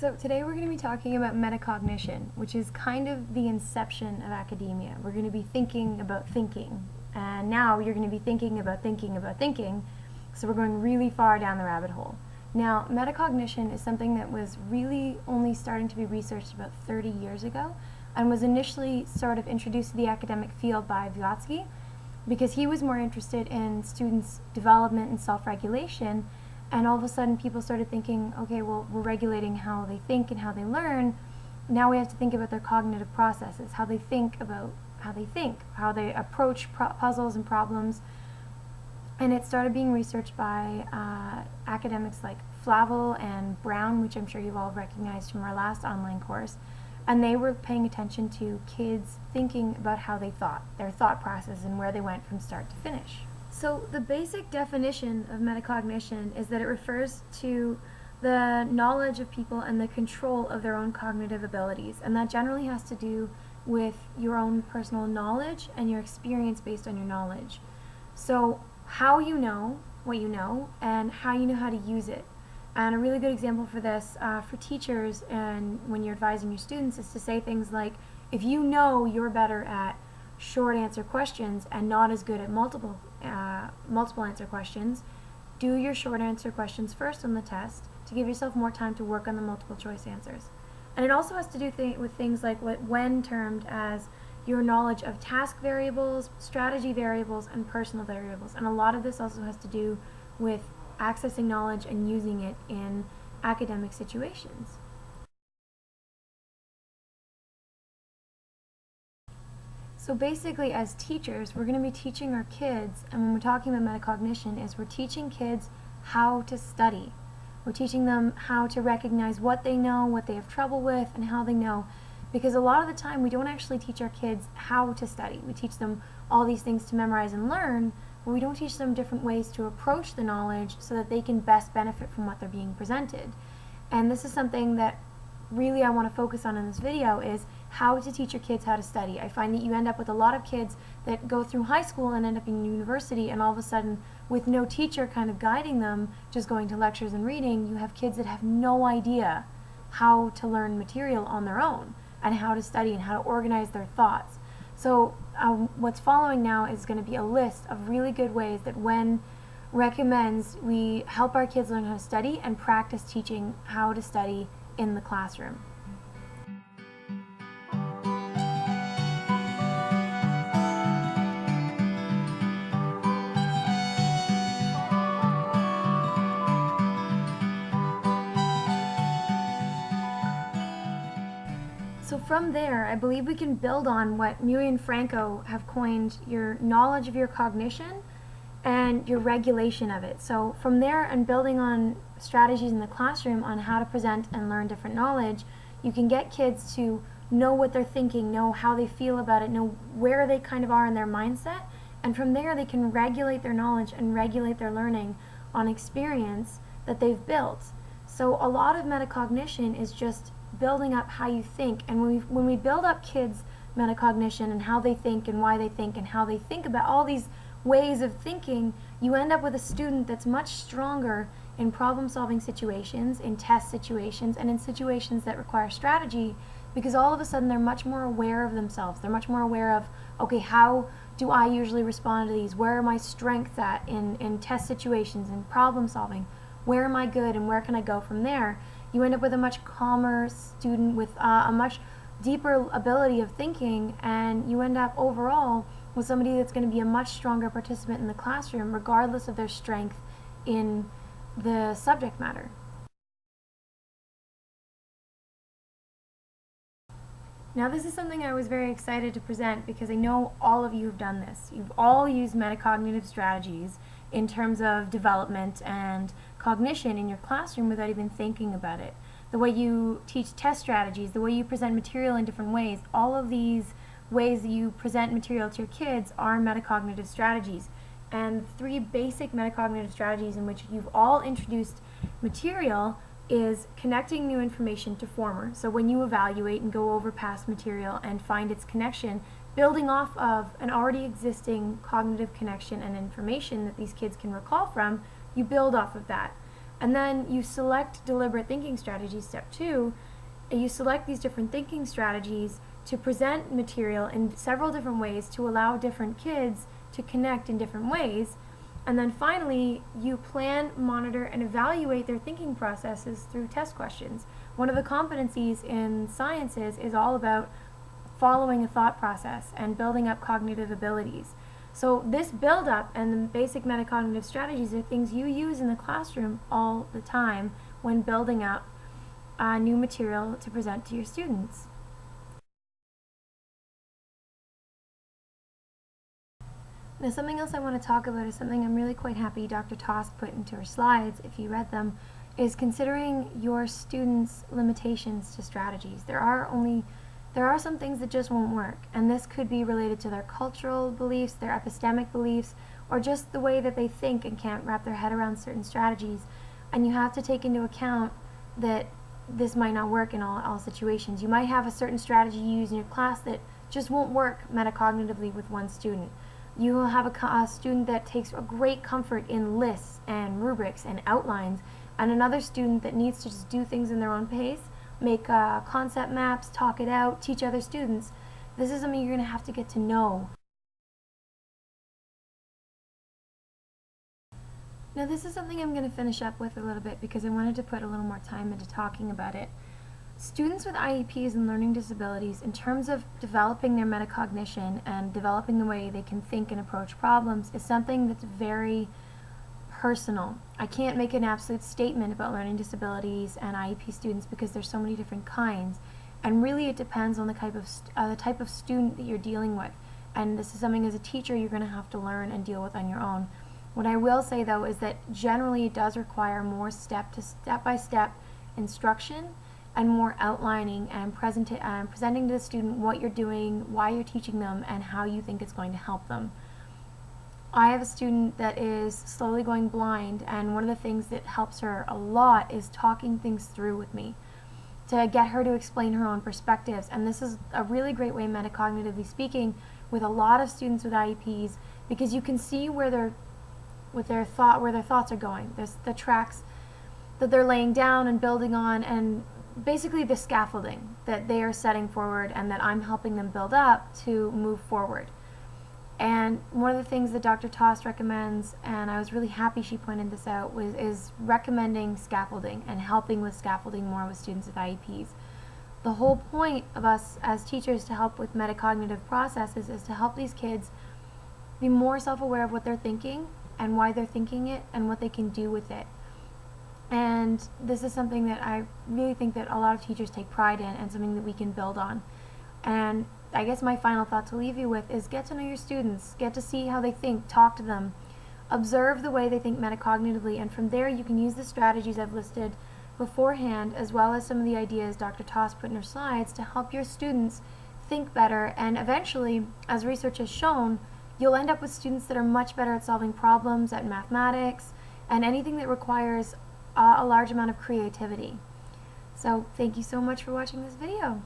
So today we're going to be talking about metacognition, which is kind of the inception of academia. We're going to be thinking about thinking, and now you're going to be thinking about thinking about thinking, so we're going really far down the rabbit hole. Now, metacognition is something that was really only starting to be researched about 30 years ago, and was initially sort of introduced to the academic field by Vygotsky, because he was more interested in students' development and self-regulation. And all of a sudden people started thinking, okay, well, we're regulating how they think and how they learn. Now we have to think about their cognitive processes, how they think about how they approach puzzles and problems. And it started being researched by academics like Flavel and Brown, which I'm sure you've all recognized from our last online course. And they were paying attention to kids thinking about how they thought, their thought process, and where they went from start to finish. So the basic definition of metacognition is that it refers to the knowledge of people and the control of their own cognitive abilities, and that generally has to do with your own personal knowledge and your experience based on your knowledge. So how you know what you know and how you know how to use it. And a really good example for this for teachers and when you're advising your students is to say things like, if you know you're better at short answer questions and not as good at multiple answer questions, do your short answer questions first on the test to give yourself more time to work on the multiple choice answers. And it also has to do with things like what when termed as your knowledge of task variables, strategy variables, and personal variables. And a lot of this also has to do with accessing knowledge and using it in academic situations. So basically, as teachers, we're going to be teaching our kids, and when we're talking about metacognition, is we're teaching kids how to study. We're teaching them how to recognize what they know, what they have trouble with, and how they know. Because a lot of the time, we don't actually teach our kids how to study. We teach them all these things to memorize and learn, but we don't teach them different ways to approach the knowledge so that they can best benefit from what they're being presented. And this is something that really I want to focus on in this video, is how to teach your kids how to study. I find that you end up with a lot of kids that go through high school and end up in university, and all of a sudden, with no teacher kind of guiding them, just going to lectures and reading, you have kids that have no idea how to learn material on their own and how to study and how to organize their thoughts. So what's following now is going to be a list of really good ways that WEN recommends we help our kids learn how to study and practice teaching how to study in the classroom. So from there, I believe we can build on what Mui and Franco have coined your knowledge of your cognition and your regulation of it. So from there, and building on strategies in the classroom on how to present and learn different knowledge, you can get kids to know what they're thinking, know how they feel about it, know where they kind of are in their mindset, and from there they can regulate their knowledge and regulate their learning on experience that they've built. So a lot of metacognition is just building up how you think, and when we build up kids' metacognition and how they think and why they think and how they think about all these ways of thinking, you end up with a student that's much stronger in problem-solving situations, in test situations, and in situations that require strategy, because all of a sudden they're much more aware of themselves. They're much more aware of, okay, how do I usually respond to these? Where are my strengths at in test situations and problem-solving? Where am I good and where can I go from there? You end up with a much calmer student with a much deeper ability of thinking, and you end up overall with somebody that's going to be a much stronger participant in the classroom regardless of their strength in the subject matter. Now this is something I was very excited to present because I know all of you have done this. You've all used metacognitive strategies in terms of development and cognition in your classroom without even thinking about it. The way you teach test strategies, the way you present material in different ways, all of these ways that you present material to your kids are metacognitive strategies. And 3 basic metacognitive strategies in which you've all introduced material is connecting new information to former. So when you evaluate and go over past material and find its connection, building off of an already existing cognitive connection and information that these kids can recall from, you build off of that. And then you select deliberate thinking strategies, step 2, and you select these different thinking strategies to present material in several different ways to allow different kids to connect in different ways. And then finally, you plan, monitor, and evaluate their thinking processes through test questions. One of the competencies in sciences is all about following a thought process and building up cognitive abilities. So this build-up and the basic metacognitive strategies are things you use in the classroom all the time when building up new material to present to your students. Now, something else I want to talk about is something I'm really quite happy Dr. Toss put into her slides, if you read them, is considering your students' limitations to strategies. There are some things that just won't work, and this could be related to their cultural beliefs, their epistemic beliefs, or just the way that they think and can't wrap their head around certain strategies. And you have to take into account that this might not work in all situations. You might have a certain strategy you use in your class that just won't work metacognitively with one student. You will have a student that takes a great comfort in lists and rubrics and outlines, and another student that needs to just do things in their own pace, make concept maps, talk it out, teach other students. This is something you're going to have to get to know. Now, this is something I'm going to finish up with a little bit because I wanted to put a little more time into talking about it. Students with IEPs and learning disabilities, in terms of developing their metacognition and developing the way they can think and approach problems, is something that's very personal. I can't make an absolute statement about learning disabilities and IEP students because there's so many different kinds, and really it depends on the type of student that you're dealing with. And this is something as a teacher you're going to have to learn and deal with on your own. What I will say though is that generally it does require more step-by-step instruction and more outlining and presenting to the student what you're doing, why you're teaching them, and how you think it's going to help them. I have a student that is slowly going blind, and one of the things that helps her a lot is talking things through with me to get her to explain her own perspectives. And this is a really great way, metacognitively speaking, with a lot of students with IEPs, because you can see where their thoughts are going. There's the tracks that they're laying down and building on, and basically the scaffolding that they are setting forward and that I'm helping them build up to move forward. And one of the things that Dr. Toss recommends, and I was really happy she pointed this out, is recommending scaffolding and helping with scaffolding more with students with IEPs. The whole point of us as teachers to help with metacognitive processes is to help these kids be more self-aware of what they're thinking and why they're thinking it and what they can do with it. And this is something that I really think that a lot of teachers take pride in, and something that we can build on. And I guess my final thought to leave you with is get to know your students, get to see how they think, talk to them, observe the way they think metacognitively, and from there you can use the strategies I've listed beforehand, as well as some of the ideas Dr. Toss put in her slides, to help your students think better. And eventually, as research has shown, you'll end up with students that are much better at solving problems, at mathematics, and anything that requires a large amount of creativity. So thank you so much for watching this video.